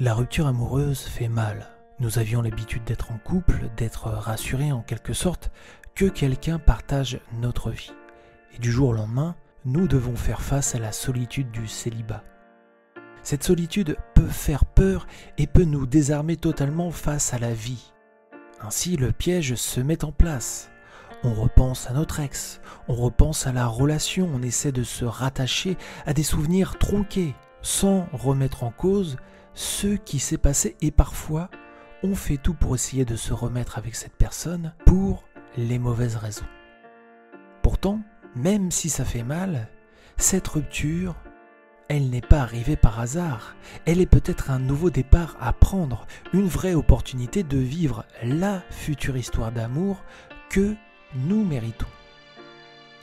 La rupture amoureuse fait mal. Nous avions l'habitude d'être en couple, d'être rassurés en quelque sorte, que quelqu'un partage notre vie. Et du jour au lendemain, nous devons faire face à la solitude du célibat. Cette solitude peut faire peur et peut nous désarmer totalement face à la vie. Ainsi, le piège se met en place. On repense à notre ex, on repense à la relation, on essaie de se rattacher à des souvenirs tronqués, sans remettre en cause ce qui s'est passé et parfois, on fait tout pour essayer de se remettre avec cette personne pour les mauvaises raisons. Pourtant, même si ça fait mal, cette rupture, elle n'est pas arrivée par hasard. Elle est peut-être un nouveau départ à prendre, une vraie opportunité de vivre la future histoire d'amour que nous méritons.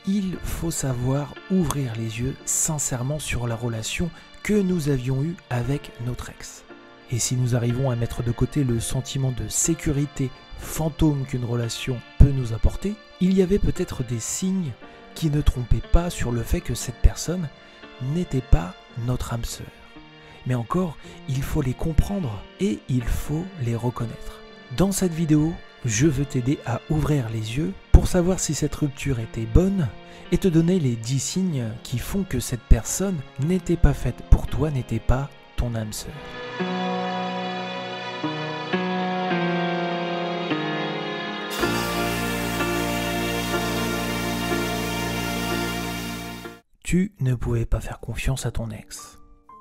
Il faut savoir ouvrir les yeux sincèrement sur la relation que nous avions eue avec notre ex. Et si nous arrivons à mettre de côté le sentiment de sécurité fantôme qu'une relation peut nous apporter, il y avait peut-être des signes qui ne trompaient pas sur le fait que cette personne n'était pas notre âme sœur. Mais encore, il faut les comprendre et il faut les reconnaître. Dans cette vidéo, je veux t'aider à ouvrir les yeux pour savoir si cette rupture était bonne et te donner les 10 signes qui font que cette personne n'était pas faite pour toi, n'était pas ton âme sœur. Tu ne pouvais pas faire confiance à ton ex.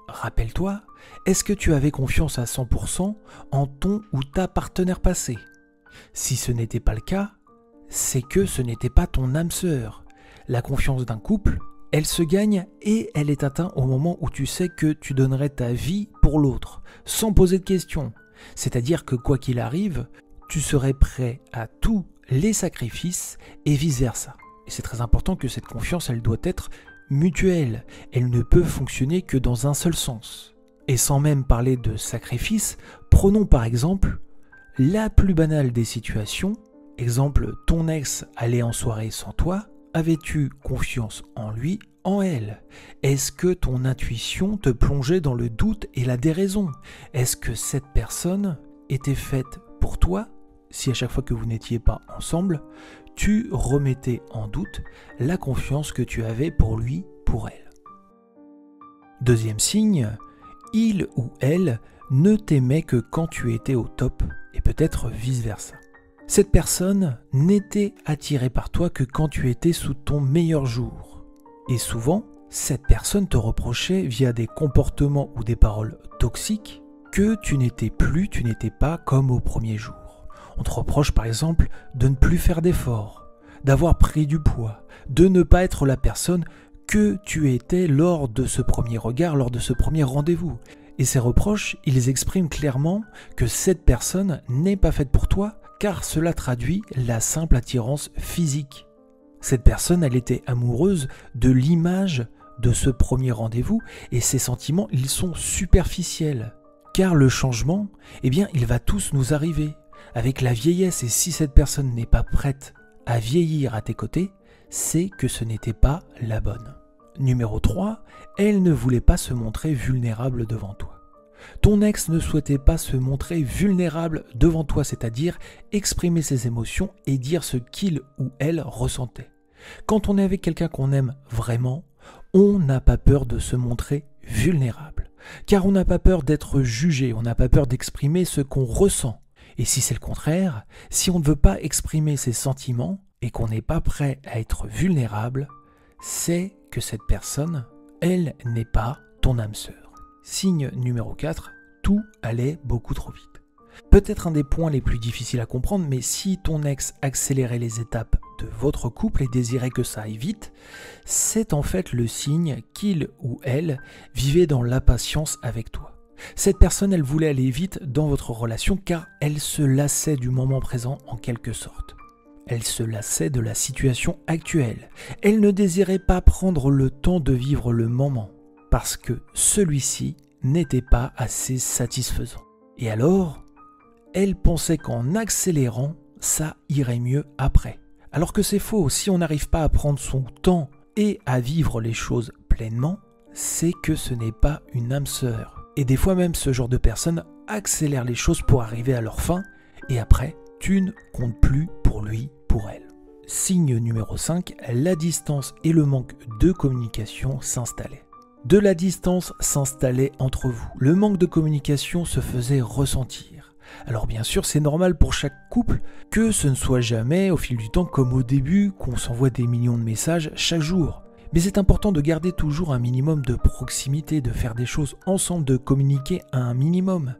Rappelle-toi, est-ce que tu avais confiance à 100% en ton ou ta partenaire passé? Si ce n'était pas le cas, c'est que ce n'était pas ton âme sœur. La confiance d'un couple, elle se gagne et elle est atteinte au moment où tu sais que tu donnerais ta vie pour l'autre, sans poser de questions. C'est-à-dire que quoi qu'il arrive, tu serais prêt à tous les sacrifices et vice-versa. Et c'est très important que cette confiance, elle doit être mutuelle. Elle ne peut fonctionner que dans un seul sens. Et sans même parler de sacrifice, prenons par exemple la plus banale des situations. Exemple, ton ex allait en soirée sans toi. Avais-tu confiance en lui, en elle? Est-ce que ton intuition te plongeait dans le doute et la déraison? Est-ce que cette personne était faite pour toi? Si à chaque fois que vous n'étiez pas ensemble, tu remettais en doute la confiance que tu avais pour lui, pour elle. Deuxième signe, il ou elle ne t'aimait que quand tu étais au top et peut-être vice-versa. Cette personne n'était attirée par toi que quand tu étais sous ton meilleur jour. Et souvent, cette personne te reprochait via des comportements ou des paroles toxiques que tu n'étais pas comme au premier jour. On te reproche par exemple de ne plus faire d'efforts, d'avoir pris du poids, de ne pas être la personne que tu étais lors de ce premier regard, lors de ce premier rendez-vous. Et ces reproches, ils expriment clairement que cette personne n'est pas faite pour toi, car cela traduit la simple attirance physique. Cette personne, elle était amoureuse de l'image de ce premier rendez-vous, et ces sentiments, ils sont superficiels. Car le changement, il va tous nous arriver. Avec la vieillesse, et si cette personne n'est pas prête à vieillir à tes côtés, c'est que ce n'était pas la bonne. Numéro 3, elle ne voulait pas se montrer vulnérable devant toi. Ton ex ne souhaitait pas se montrer vulnérable devant toi, c'est-à-dire exprimer ses émotions et dire ce qu'il ou elle ressentait. Quand on est avec quelqu'un qu'on aime vraiment, on n'a pas peur de se montrer vulnérable, car on n'a pas peur d'être jugé, on n'a pas peur d'exprimer ce qu'on ressent. Et si c'est le contraire, si on ne veut pas exprimer ses sentiments et qu'on n'est pas prêt à être vulnérable, c'est que cette personne, elle n'est pas ton âme sœur. Signe numéro 4, tout allait beaucoup trop vite. Peut-être un des points les plus difficiles à comprendre, mais si ton ex accélérait les étapes de votre couple et désirait que ça aille vite, c'est en fait le signe qu'il ou elle vivait dans l'impatience avec toi. Cette personne, elle voulait aller vite dans votre relation car elle se lassait du moment présent en quelque sorte. Elle se lassait de la situation actuelle. Elle ne désirait pas prendre le temps de vivre le moment parce que celui-ci n'était pas assez satisfaisant. Et alors, elle pensait qu'en accélérant, ça irait mieux après. Alors que c'est faux, si on n'arrive pas à prendre son temps et à vivre les choses pleinement, c'est que ce n'est pas une âme sœur. Et des fois même, ce genre de personnes accélèrent les choses pour arriver à leur fin, et après, tu ne comptes plus pour lui, pour elle. Signe numéro 5, la distance et le manque de communication s'installaient. De la distance s'installait entre vous. Le manque de communication se faisait ressentir. Alors bien sûr, c'est normal pour chaque couple que ce ne soit jamais, au fil du temps, comme au début, qu'on s'envoie des millions de messages chaque jour. Mais c'est important de garder toujours un minimum de proximité, de faire des choses ensemble, de communiquer à un minimum.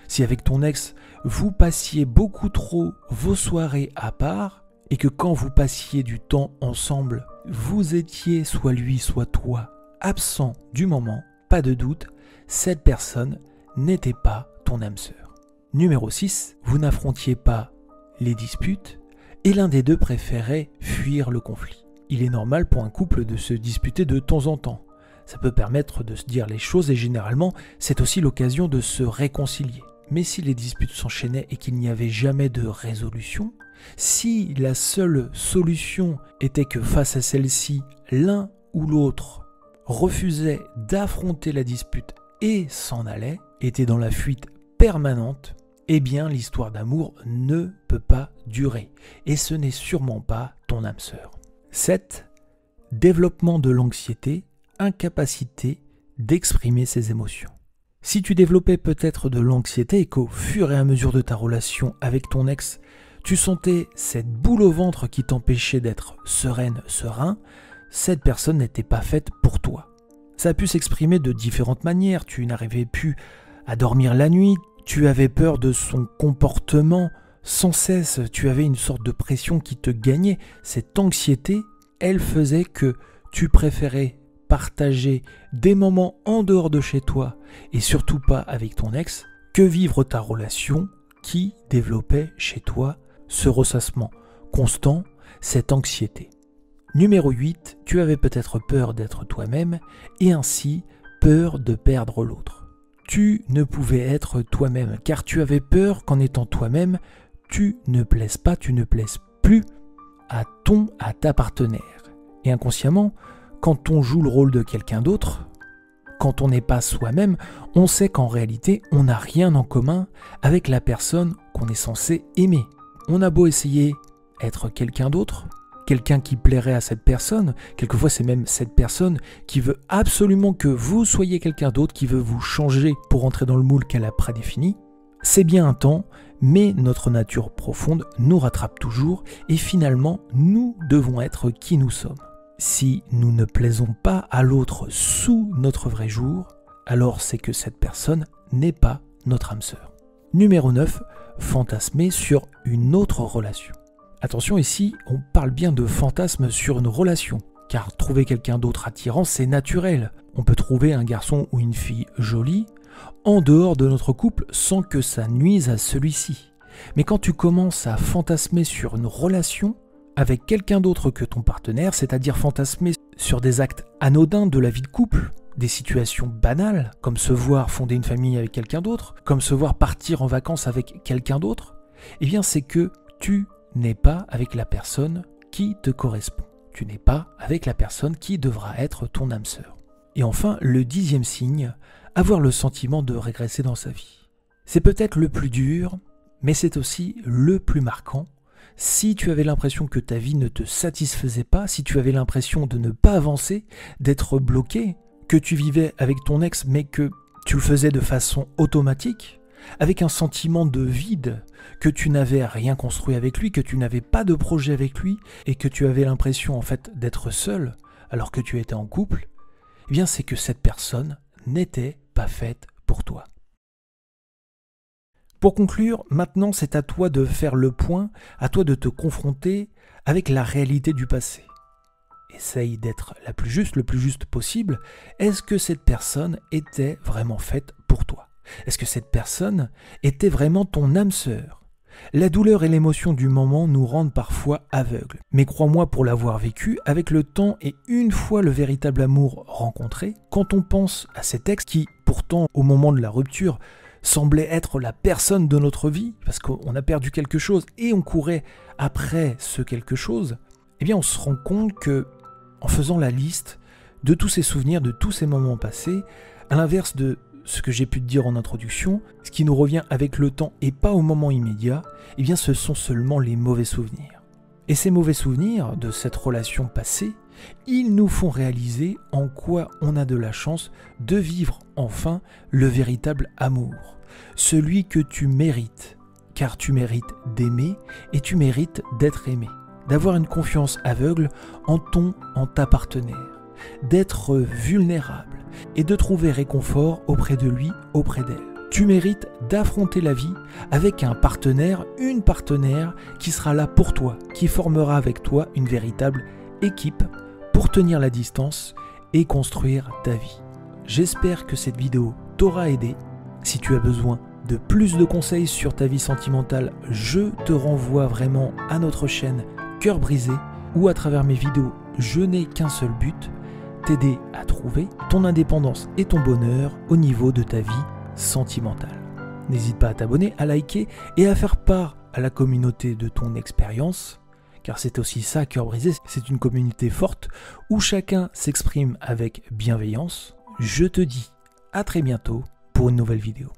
Si avec ton ex, vous passiez beaucoup trop vos soirées à part, et que quand vous passiez du temps ensemble, vous étiez soit lui, soit toi, absent du moment, pas de doute, cette personne n'était pas ton âme sœur. Numéro 6, vous n'affrontiez pas les disputes, et l'un des deux préférait fuir le conflit. Il est normal pour un couple de se disputer de temps en temps. Ça peut permettre de se dire les choses et généralement, c'est aussi l'occasion de se réconcilier. Mais si les disputes s'enchaînaient et qu'il n'y avait jamais de résolution, si la seule solution était que face à celle-ci, l'un ou l'autre refusait d'affronter la dispute et s'en allait, était dans la fuite permanente, eh bien l'histoire d'amour ne peut pas durer. Et ce n'est sûrement pas ton âme sœur. 7. Développement de l'anxiété, incapacité d'exprimer ses émotions. Si tu développais peut-être de l'anxiété et qu'au fur et à mesure de ta relation avec ton ex, tu sentais cette boule au ventre qui t'empêchait d'être sereine, serein, cette personne n'était pas faite pour toi. Ça a pu s'exprimer de différentes manières, tu n'arrivais plus à dormir la nuit, tu avais peur de son comportement sans cesse, tu avais une sorte de pression qui te gagnait. Cette anxiété, elle faisait que tu préférais partager des moments en dehors de chez toi et surtout pas avec ton ex que vivre ta relation qui développait chez toi ce ressassement constant, cette anxiété. Numéro 8, tu avais peut-être peur d'être toi-même et ainsi peur de perdre l'autre. Tu ne pouvais être toi-même car tu avais peur qu'en étant toi-même, tu ne plaises pas, tu ne plaises plus à ta partenaire. Et inconsciemment, quand on joue le rôle de quelqu'un d'autre, quand on n'est pas soi-même, on sait qu'en réalité, on n'a rien en commun avec la personne qu'on est censé aimer. On a beau essayer d'être quelqu'un d'autre, quelqu'un qui plairait à cette personne, quelquefois c'est même cette personne qui veut absolument que vous soyez quelqu'un d'autre, qui veut vous changer pour entrer dans le moule qu'elle a prédéfini. C'est bien un temps, mais notre nature profonde nous rattrape toujours et finalement, nous devons être qui nous sommes. Si nous ne plaisons pas à l'autre sous notre vrai jour, alors c'est que cette personne n'est pas notre âme sœur. Numéro 9, fantasmer sur une autre relation. Attention, ici, on parle bien de fantasme sur une relation, car trouver quelqu'un d'autre attirant, c'est naturel. On peut trouver un garçon ou une fille jolie en dehors de notre couple sans que ça nuise à celui-ci. Mais quand tu commences à fantasmer sur une relation avec quelqu'un d'autre que ton partenaire, c'est-à-dire fantasmer sur des actes anodins de la vie de couple, des situations banales, comme se voir fonder une famille avec quelqu'un d'autre, comme se voir partir en vacances avec quelqu'un d'autre, eh bien c'est que tu n'es pas avec la personne qui te correspond. Tu n'es pas avec la personne qui devra être ton âme sœur. Et enfin, le 10e signe, avoir le sentiment de régresser dans sa vie. C'est peut-être le plus dur, mais c'est aussi le plus marquant. Si tu avais l'impression que ta vie ne te satisfaisait pas, si tu avais l'impression de ne pas avancer, d'être bloqué, que tu vivais avec ton ex mais que tu le faisais de façon automatique, avec un sentiment de vide, que tu n'avais rien construit avec lui, que tu n'avais pas de projet avec lui et que tu avais l'impression en fait d'être seul alors que tu étais en couple, eh bien c'est que cette personne n'était pas faite pour toi. Pour conclure, maintenant c'est à toi de faire le point, à toi de te confronter avec la réalité du passé. Essaye d'être le plus juste possible. Est-ce que cette personne était vraiment faite pour toi? Est-ce que cette personne était vraiment ton âme sœur? La douleur et l'émotion du moment nous rendent parfois aveugles. Mais crois-moi, pour l'avoir vécu, avec le temps et une fois le véritable amour rencontré, quand on pense à cet ex qui, pourtant, au moment de la rupture, semblait être la personne de notre vie, parce qu'on a perdu quelque chose et on courait après ce quelque chose, eh bien on se rend compte que, en faisant la liste de tous ces souvenirs, de tous ces moments passés, à l'inverse de ce que j'ai pu te dire en introduction, ce qui nous revient avec le temps et pas au moment immédiat, eh bien ce sont seulement les mauvais souvenirs. Et ces mauvais souvenirs de cette relation passée, ils nous font réaliser en quoi on a de la chance de vivre enfin le véritable amour, celui que tu mérites, car tu mérites d'aimer et tu mérites d'être aimé, d'avoir une confiance aveugle en ta partenaire, d'être vulnérable et de trouver réconfort auprès de lui, auprès d'elle. Tu mérites d'affronter la vie avec un partenaire, une partenaire qui sera là pour toi, qui formera avec toi une véritable équipe pour tenir la distance et construire ta vie. J'espère que cette vidéo t'aura aidé. Si tu as besoin de plus de conseils sur ta vie sentimentale, je te renvoie vraiment à notre chaîne Cœur brisé, où à travers mes vidéos, je n'ai qu'un seul but, t'aider à trouver ton indépendance et ton bonheur au niveau de ta vie sentimentale. N'hésite pas à t'abonner, à liker et à faire part à la communauté de ton expérience, car c'est aussi ça, Cœur brisé, c'est une communauté forte où chacun s'exprime avec bienveillance. Je te dis à très bientôt pour une nouvelle vidéo.